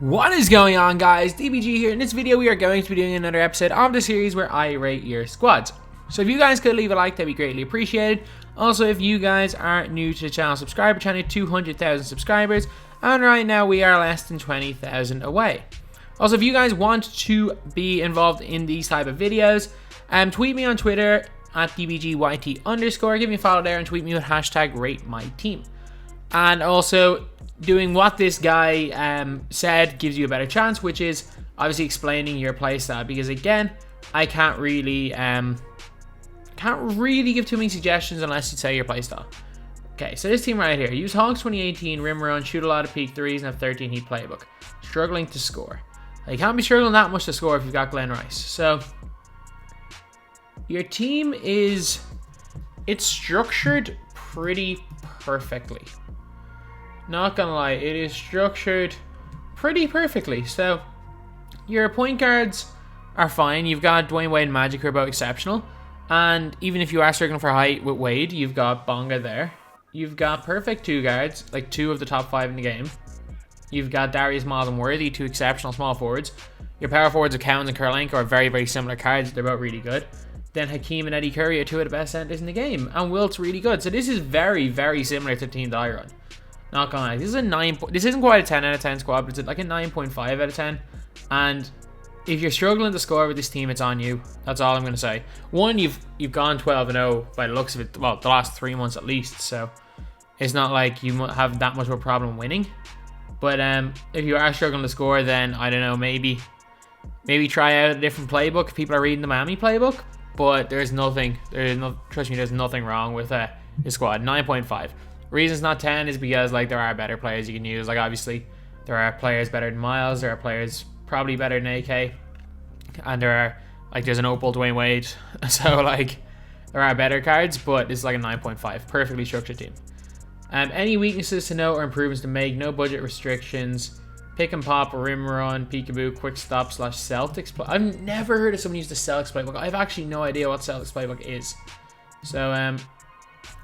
What is going on, guys? DBG here. In this video we are going to be doing another episode of the series where I rate your squads. So if you guys could leave a like, that'd be greatly appreciated. Also, if you guys are new to the channel, subscribe. We're trying to 200,000 subscribers, and right now we are less than 20,000 away. Also, if you guys want to be involved in these type of videos, tweet me on Twitter at DBGYT_. Give me a follow there and tweet me with hashtag #RateMyTeam. And also, doing what this guy said gives you a better chance, which is obviously explaining your playstyle, because again, I can't really give too many suggestions unless you say your playstyle. Okay, so this team right here: use Hawks 2018, rim run, shoot a lot of peak threes, and have 13 heat playbook. Struggling to score. You can't be struggling that much to score if you've got Glenn Rice. So your team it's structured pretty perfectly. Not gonna lie, it is structured pretty perfectly. So your point guards are fine. You've got Dwayne Wade and Magic, who are both exceptional. And even if you are struggling for height with Wade, you've got Bonga there. You've got perfect two guards, like two of the top 5 in the game. You've got Darius Miles and Worthy, two exceptional small forwards. Your power forwards of Cowens and Karolinko are very, very similar cards. They're both really good. Then Hakeem and Eddie Curry are two of the best centers in the game. And Wilt's really good. So this is very, very similar to the team that I run. Not gonna lie, this is a 9. This isn't quite a 10 out of 10 squad, but it's like a 9.5 out of 10. And if you're struggling to score with this team, it's on you. That's all I'm gonna say. One, you've gone 12-0 by the looks of it. Well, the last 3 months at least. So it's not like you have that much of a problem winning. But if you are struggling to score, then I don't know, maybe try out a different playbook. People are reading the Miami playbook, but trust me, there's nothing wrong with this squad. 9.5. Reasons not 10 is because like there are better players you can use. Like obviously there are players better than Miles, there are players probably better than AK, and there's an Opal Dwayne Wade. So like there are better cards, but this is like a 9.5. Perfectly structured team. Any weaknesses to note or improvements to make? No budget restrictions. Pick and pop, rim run, peekaboo, quick stop / Celtics play. I've never heard of someone use the Celtics playbook. I have actually no idea what Celtics playbook is. So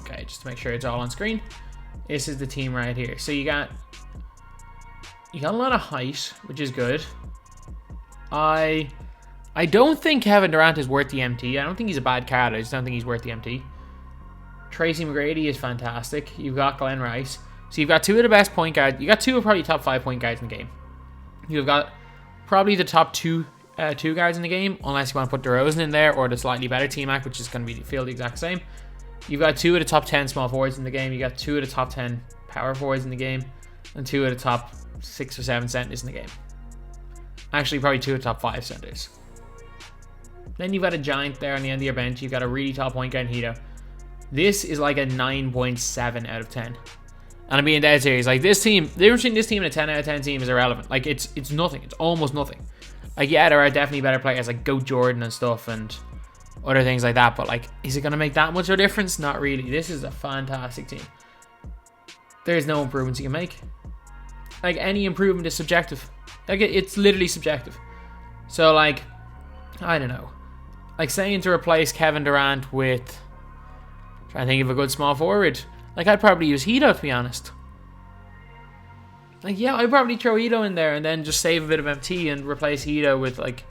okay, just to make sure it's all on screen. This is the team right here. So you got a lot of height, which is good. I don't think Kevin Durant is worth the MT. I don't think he's a bad card. I just don't think he's worth the MT. Tracy McGrady is fantastic. You've got Glenn Rice. So you've got two of the best point guards. You got two of probably top 5 point guards in the game. You've got probably the top two guards in the game, unless you want to put DeRozan in there, or the slightly better T-Mac, which is going to feel the exact same. You've got two of the top 10 small forwards in the game. You got two of the top 10 power forwards in the game, and two of the top 6 or 7 centers in the game. Actually, probably two of the top 5 centers. Then you've got a giant there on the end of your bench. You've got a really top point guard in Hito. This is like a 9.7 out of 10. And I'm being dead serious. Like this team, the difference between this team and a 10 out of 10 team is irrelevant. Like it's nothing. It's almost nothing. Like yeah, there are definitely better players like Goat Jordan and stuff and other things like that, but like, is it going to make that much of a difference? Not really. This is a fantastic team. There's no improvements you can make. Like, any improvement is subjective. Like, it's literally subjective. So like, I don't know, like saying to replace Kevin Durant with, trying to think of a good small forward, like I'd probably use Hito, to be honest. Like yeah, I'd probably throw Hito in there and then just save a bit of MT and replace Hito with like,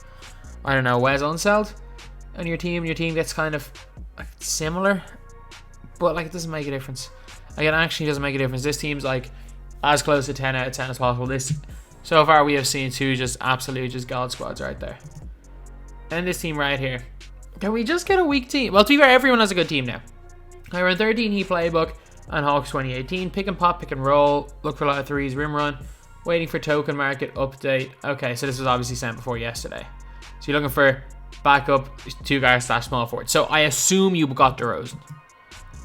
I don't know, Wes Unseld. And your team gets kind of like similar, but like it doesn't make a difference. Like it actually doesn't make a difference. This team's like as close to 10 out of 10 as possible. This so far we have seen two absolutely god squads right there. And this team right here, can we just get a weak team? Well, to be fair, everyone has a good team now. I run 13 heat playbook on Hawks 2018. Pick and pop, pick and roll, look for a lot of threes, rim run, waiting for token market update. Okay, so this was obviously sent before yesterday. So you're looking for backup two guys / small forward. So I assume you got DeRozan.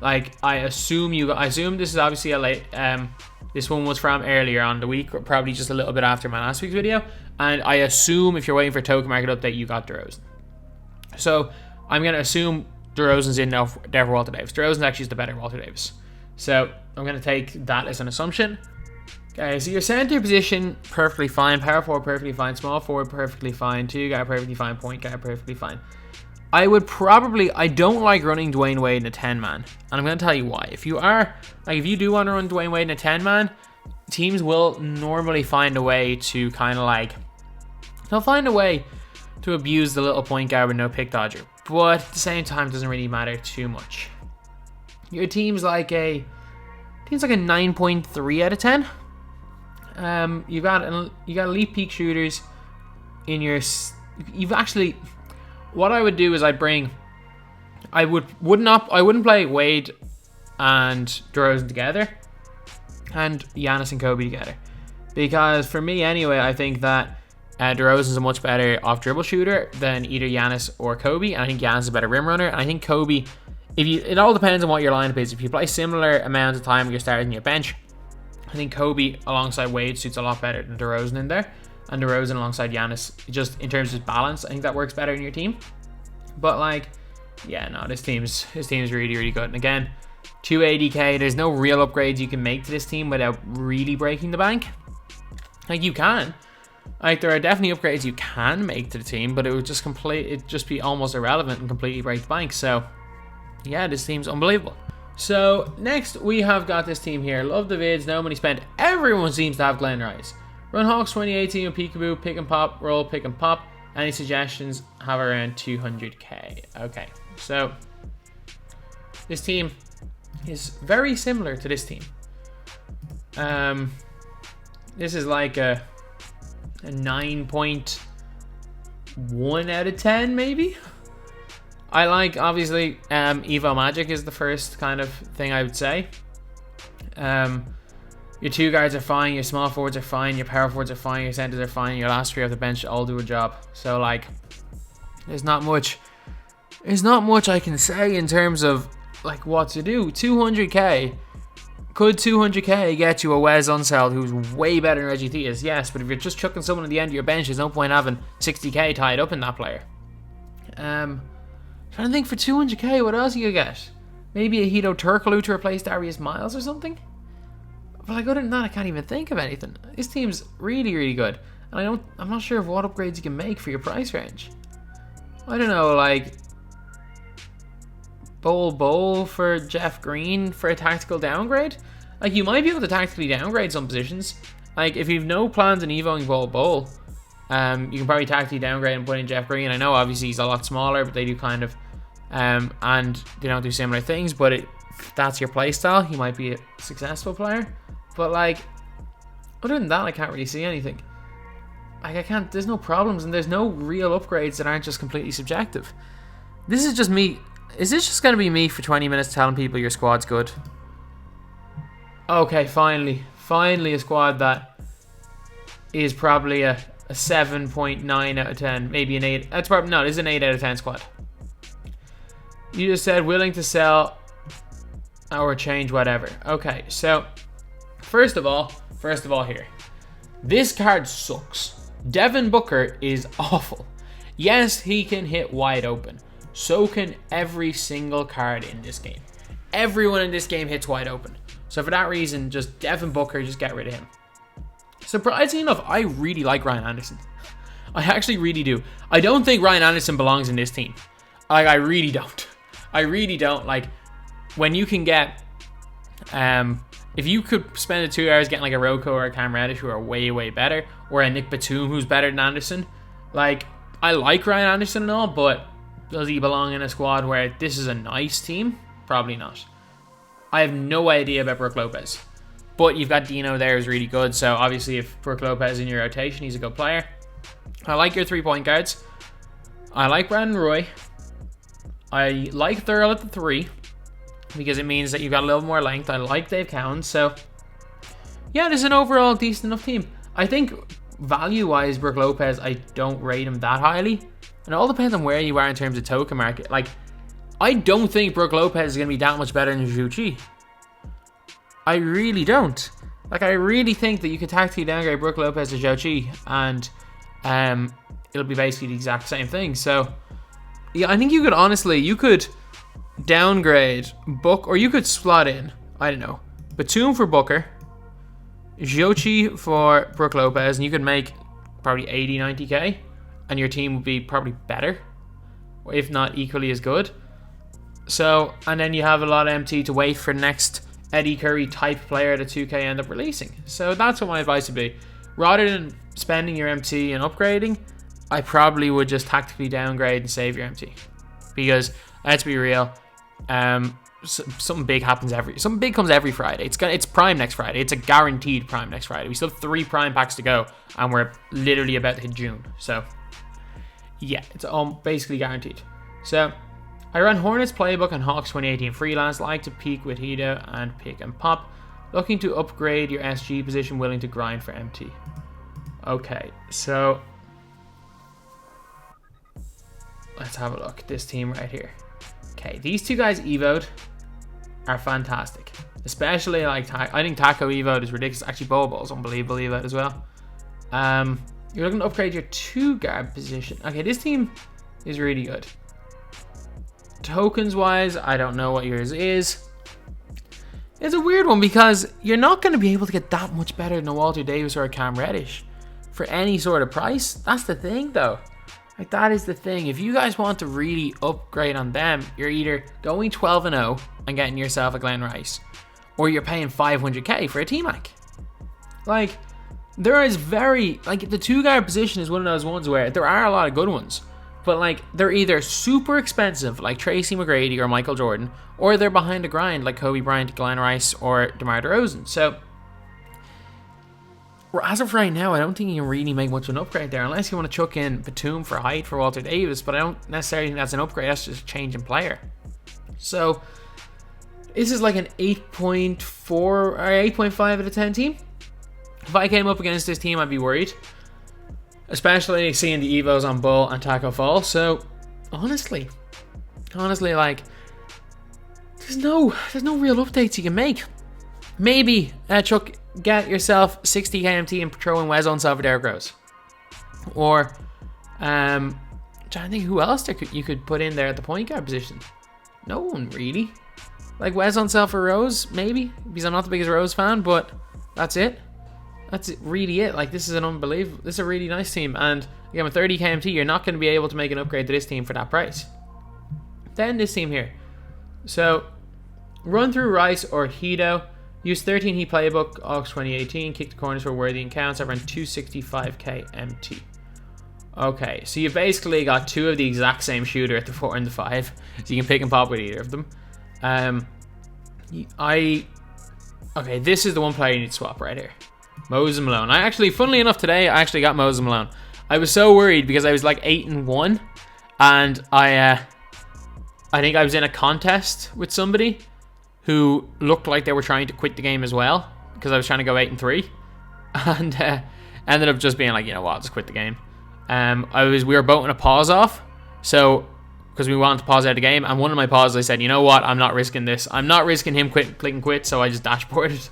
Like I assume this is obviously a late. This one was from earlier on the week, or probably just a little bit after my last week's video. And I assume if you're waiting for token market update, you got DeRozan. So I'm gonna assume DeRozan's in now there for Walter Davis. DeRozan actually is the better Walter Davis. So I'm gonna take that as an assumption. Okay, so your center position, perfectly fine. Power forward, perfectly fine. Small forward, perfectly fine. Two guard, perfectly fine. Point guard, perfectly fine. I don't like running Dwayne Wade in a 10-man. And I'm going to tell you why. If you do want to run Dwayne Wade in a 10-man, teams will normally find a way to kind of like, they'll find a way to abuse the little point guard with no pick dodger, but at the same time, it doesn't really matter too much. Your team's like a 9.3 out of 10. You got elite peak shooters in your. What I would do is I wouldn't play Wade and DeRozan together, and Giannis and Kobe together, because for me anyway, I think that DeRozan's a much better off dribble shooter than either Giannis or Kobe, and I think Giannis is a better rim runner, and I think Kobe. It all depends on what your lineup is. If you play similar amounts of time, you're starting your bench. I think Kobe alongside Wade suits a lot better than DeRozan in there, and DeRozan alongside Giannis, just in terms of balance, I think that works better in your team. But like, yeah, no, his team's really, really good. And again, 280k. There's no real upgrades you can make to this team without really breaking the bank. Like you can, like there are definitely upgrades you can make to the team, but it would just be almost irrelevant and completely break the bank. So yeah, this team's unbelievable. So next we have got this team here. Love the vids, no money spent. Everyone seems to have Glen Rice. Run Hawks 2018 with Peekaboo, pick and pop, roll, pick and pop. Any suggestions? Have around 200k. Okay, so this team is very similar to this team. This is like a 9.1 out of 10 maybe. I like, obviously, Evo Magic is the first kind of thing I would say. Your two guards are fine, your small forwards are fine, your power forwards are fine, your centers are fine, your last three off the bench all do a job. So like, there's not much I can say in terms of like what to do. 200k. Could 200k get you a Wes Unseld who's way better than Reggie Theus? Yes, but if you're just chucking someone at the end of your bench, there's no point having 60k tied up in that player. Trying to think for 200k, what else you could get? Maybe a Hito Turkoglu to replace Darius Miles or something? But like, other than that, I can't even think of anything. This team's really, really good. And I'm not sure of what upgrades you can make for your price range. I don't know, like Bowl for Jeff Green for a tactical downgrade? Like, you might be able to tactically downgrade some positions. Like, if you've no plans on evoing Bowl, you can probably tactically downgrade and put in Jeff Green. I know obviously he's a lot smaller, but they do kind of and they don't do similar things, but if that's your playstyle, he might be a successful player. But like, other than that, I can't really see anything. Like, there's no problems, and there's no real upgrades that aren't just completely subjective. This is just me. Is this just going to be me for 20 minutes telling people your squad's good? Okay, finally a squad that is probably a 7.9 out of 10, maybe an 8. That's probably, no, this is an 8 out of 10 squad. You just said willing to sell or change whatever. Okay, so first of all here, this card sucks. Devin Booker is awful. Yes, he can hit wide open. So can every single card in this game. Everyone in this game hits wide open. So for that reason, just Devin Booker, just get rid of him. Surprisingly enough, I really like Ryan Anderson. I actually really do. I don't think Ryan Anderson belongs in this team. Like, I really don't. I really don't. Like, when you can get, if you could spend the 2 hours getting like a Roko or a Cam Reddish who are way, way better, or a Nick Batum who's better than Anderson, like, I like Ryan Anderson and all, but does he belong in a squad where this is a nice team? Probably not. I have no idea about Brook Lopez. But you've got Dino there who's really good. So obviously if Brook Lopez is in your rotation, he's a good player. I like your 3-point guards. I like Brandon Roy. I like Thurl at the 3. Because it means that you've got a little more length. I like Dave Cowens. So yeah, this is an overall decent enough team. I think value-wise, Brook Lopez, I don't rate him that highly. And it all depends on where you are in terms of token market. Like, I don't think Brook Lopez is going to be that much better than Zhu Qi. I really don't. Like, I really think that you could tactically downgrade Brook Lopez to Zhou Qi, and it'll be basically the exact same thing. So, yeah, I think you could downgrade Book, or you could slot in, I don't know, Batum for Booker, Zhou Qi for Brook Lopez, and you could make probably 80, 90k, and your team would be probably better, if not equally as good. So, and then you have a lot of MT to wait for the next Eddie Curry type player that 2K end up releasing. So that's what my advice would be. Rather than spending your MT and upgrading, I probably would just tactically downgrade and save your MT. Because let's be real, something big comes every Friday. It's Prime next Friday. It's a guaranteed Prime next Friday. We still have 3 Prime packs to go, and we're literally about to hit June. So yeah, it's all basically guaranteed. So I run Hornets Playbook and Hawks 2018 Freelance. Like to peak with Hito and pick and pop. Looking to upgrade your SG position. Willing to grind for MT. Okay, so let's have a look. This team right here. Okay, these 2 guys evoed are fantastic. Especially like I think Taco evoed is ridiculous. Actually, Bobo's unbelievable evoed as well. You're looking to upgrade your 2 guard position. Okay, this team is really good. Tokens wise, I don't know what yours is. It's a weird one because you're not going to be able to get that much better than a Walter Davis or a Cam Reddish for any sort of price. That's the thing though. Like, that is the thing. If you guys want to really upgrade on them, you're either going 12-0 and getting yourself a Glenn Rice, or you're paying 500k for a T-Mac. Like, there is the 2 guard position is one of those ones where there are a lot of good ones, but like, they're either super expensive like Tracy McGrady or Michael Jordan, or they're behind the grind like Kobe Bryant, Glenn Rice, or DeMar DeRozan. So as of right now, I don't think you can really make much of an upgrade there, unless you want to chuck in Batum for height for Walter Davis, but I don't necessarily think that's an upgrade. That's just a change in player. So this is like an 8.4 or 8.5 out of 10 team. If I came up against this team, I'd be worried, especially seeing the evos on Bull and Taco Fall. So honestly, like, there's no real updates you can make. Maybe Chuck, get yourself 60 KMT and throw in Wes on Derrick Rose. Or I'm trying to think who else you could put in there at the point guard position. No one really. Like Wes on for Rose, maybe, because I'm not the biggest Rose fan, but that's it. That's really it. Like, this is this is a really nice team, and again, with 30 KMT, you're not going to be able to make an upgrade to this team for that price. Then this team here. So run through Rice or Hito. Use 13 Heat Playbook, Aux 2018, kick the corners for worthy and counts. I've run 265k MT. Okay, so you basically got 2 of the exact same shooter at the 4 and the 5, so you can pick and pop with either of them. Okay, this is the one player you need to swap right here. Moses Malone. Funnily enough, today I actually got Moses Malone. I was so worried because I was like 8-1, and I think I was in a contest with somebody who looked like they were trying to quit the game as well, because I was trying to go 8-3, and ended up just being like, you know what, I'll just quit the game. We were both in a pause off, so because we wanted to pause out the game, and one of my pauses, I said, you know what, I'm not risking this. I'm not risking him click and quit, so I just dashboarded.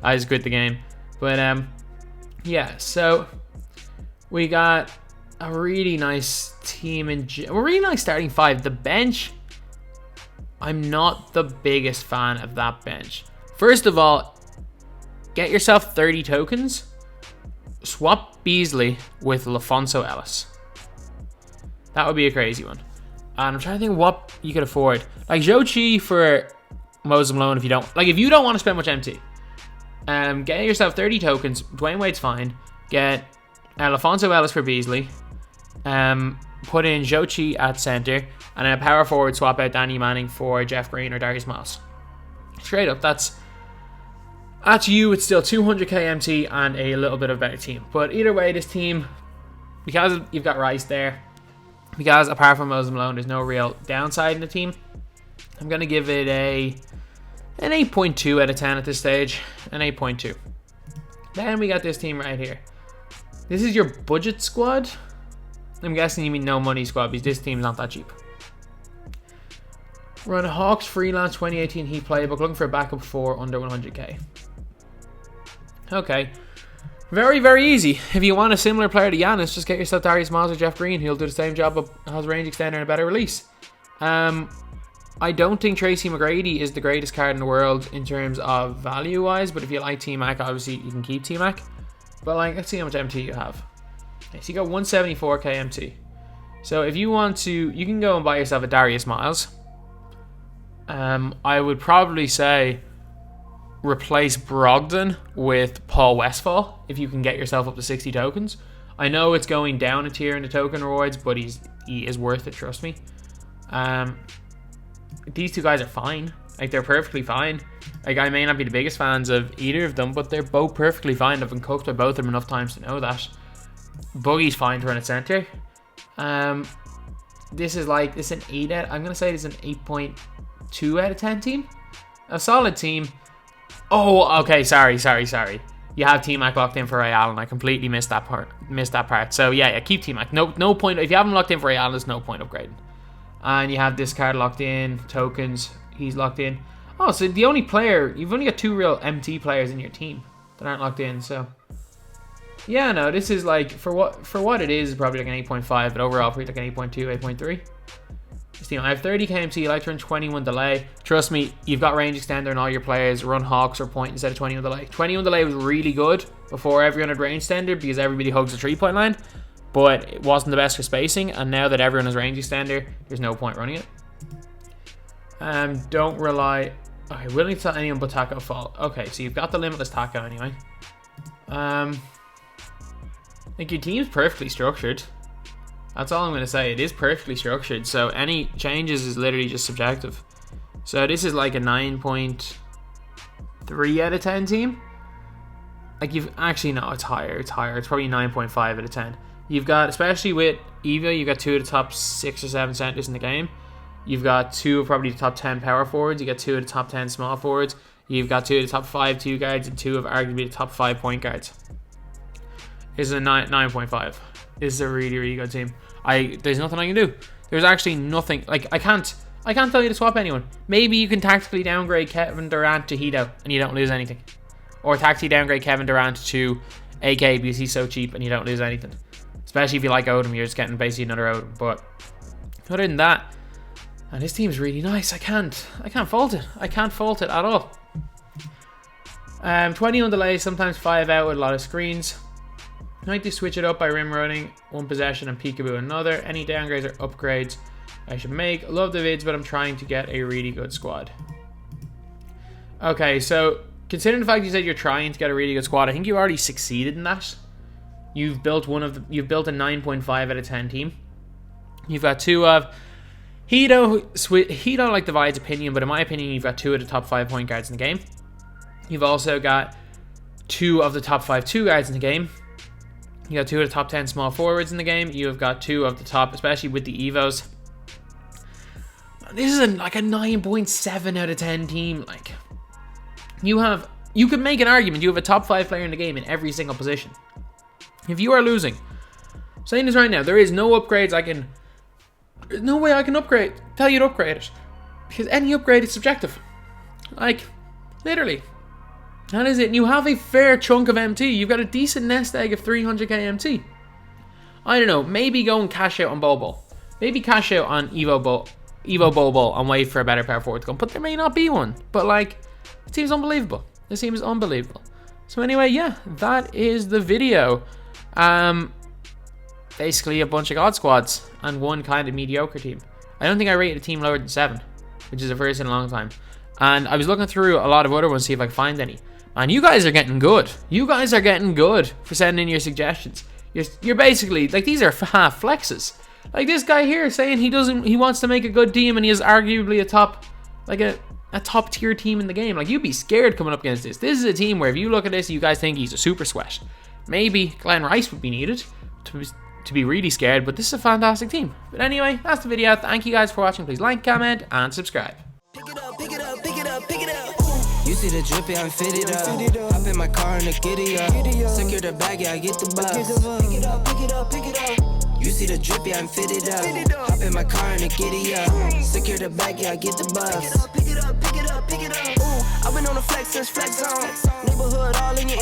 I just quit the game. But yeah, so we got a really nice team a really nice starting 5. The bench, I'm not the biggest fan of that bench. First of all, get yourself 30 tokens. Swap Beasley with LaFonso Ellis. That would be a crazy one. And I'm trying to think what you could afford. Like Joe Chi for Moses Malone if you don't want to spend much MT. Get yourself 30 tokens. Dwayne Wade's fine. Get LaFonso Ellis for Beasley. Put in Joe Chi at center. And then a power forward, swap out Danny Manning for Jeff Green or Darius Miles. Straight up, that's you. It's still 200k MT and a little bit of a better team. But either way, this team, because you've got Rice there, because apart from Moses Malone, there's no real downside in the team, I'm going to give it an 8.2 out of 10 at this stage. An 8.2. Then we got this team right here. This is your budget squad. I'm guessing you mean no money squad, because this team's not that cheap. Run Hawks Freelance 2018 Heat Playbook, looking for a backup 4 under 100k. Okay. Very, very easy. If you want a similar player to Giannis, just get yourself Darius Miles or Jeff Green. He'll do the same job, but has range extender and a better release. I don't think Tracy McGrady is the greatest card in the world in terms of value-wise, but if you like T-Mac, obviously you can keep T-Mac. But like, let's see how much MT you have. Okay, so you got 174k MT. So if you want to, you can go and buy yourself a Darius Miles. I would probably say replace Brogdon with Paul Westphal if you can get yourself up to 60 tokens. I know it's going down a tier in the token rewards, but he is worth it, trust me. These two guys are fine. Like, they're perfectly fine. Like, I may not be the biggest fans of either of them, but they're both perfectly fine. I've been cooked by both of them enough times to know that. Boogie's fine to run at center. This is an 8 out. I'm gonna say this is an 8.2 out of 10 team. A solid team. Oh, okay. Sorry. You have T-Mac locked in for Real, and I completely missed that part. So yeah, keep T-Mac. No point. If you have him locked in for Real, there's no point upgrading. And you have this card locked in. Tokens. He's locked in. Oh, so the only player, you've only got 2 real MT players in your team that aren't locked in. So yeah, no, this is like for what it is probably like an 8.5, but overall probably like an 8.2, 8.3. This team, I have 30 KMT, I like to run 21 delay. Trust me, you've got range extender and all your players run Hawks or point instead of 21 delay. 21 delay was really good before everyone had range extender because everybody hugs the 3-point line, but it wasn't the best for spacing, and now that everyone has range extender, there's no point running it. Don't rely. Okay, willing to let anyone but Taco fall. Okay, so you've got the limitless Taco anyway. Like, your team's perfectly structured. That's all I'm going to say. It is perfectly structured, so any changes is literally just subjective. So this is like a 9.3 out of 10 team. Like, you've actually, no, it's higher. It's probably 9.5 out of 10. You've got, especially with Evo, you've got 2 of the top 6 or 7 centers in the game. You've got 2 of probably the top 10 power forwards. You got 2 of the top 10 small forwards. You've got 2 of the top 5 2 guards and 2 of arguably the top 5 point guards. This is a 9.5. This is a really, really good team. There's nothing I can do. There's actually nothing. Like, I can't tell you to swap anyone. Maybe you can tactically downgrade Kevin Durant to Hito and you don't lose anything. Or tactically downgrade Kevin Durant to AK because he's so cheap and you don't lose anything. Especially if you like Odom, you're just getting basically another Odom. But other than that, and this team's really nice. I can't fault it. I can't fault it at all. 20 on delay, sometimes 5 out with a lot of screens. I like to switch it up by rim running, 1 possession and peekaboo another. Any downgrades or upgrades I should make. Love the vids, but I'm trying to get a really good squad. Okay, so considering the fact you said you're trying to get a really good squad, I think you already succeeded in that. You've built a 9.5 out of 10 team. You've got 2 of Hito like divides opinion, but in my opinion, you've got 2 of the top 5 point guards in the game. You've also got 2 of the top 5 2 guards in the game. You got 2 of the top 10 small forwards in the game. You have got 2 of the top, especially with the Evos. This is like a 9.7 out of 10 team. Like, you could make an argument. You have a top 5 player in the game in every single position. If you are losing, I'm saying this right now, there is no upgrades there's no way I can tell you to upgrade it. Because any upgrade is subjective. Like, literally. That is it. And you have a fair chunk of MT. You've got a decent nest egg of 300k MT. I don't know. Maybe go and cash out on Bobo. Maybe cash out on Evo Bobo and wait for a better power forward to come. But there may not be one. But, like, it seems unbelievable. It seems unbelievable. So anyway, yeah, that is the video. Basically a bunch of God squads and one kind of mediocre team. I don't think I rated a team lower than 7, which is the first in a long time. And I was looking through a lot of other ones to see if I could find any. And you guys are getting good. You guys are getting good for sending in your suggestions. You're basically, like, these are half flexes. Like this guy here saying he wants to make a good team and he is arguably a top tier team in the game. Like, you'd be scared coming up against this. This is a team where if you look at this, you guys think he's a super sweat. Maybe Glenn Rice would be needed to be really scared, but this is a fantastic team. But anyway, that's the video. Thank you guys for watching. Please like, comment, and subscribe. Pick it up, pick it up, pick it up, pick it up. You see the drippy, I'm fitted up. Hop in my car and the giddy up. Secure the bag, yeah, I get the bus. Pick it up, pick it up, pick it up. You see the drippy, I'm fitted up. Hop in my car and the giddy up. Secure the bag, yeah, I get the bus. Pick it up, pick it up, pick it up, pick it up. I've been on the flex since flex on. Neighborhood all in your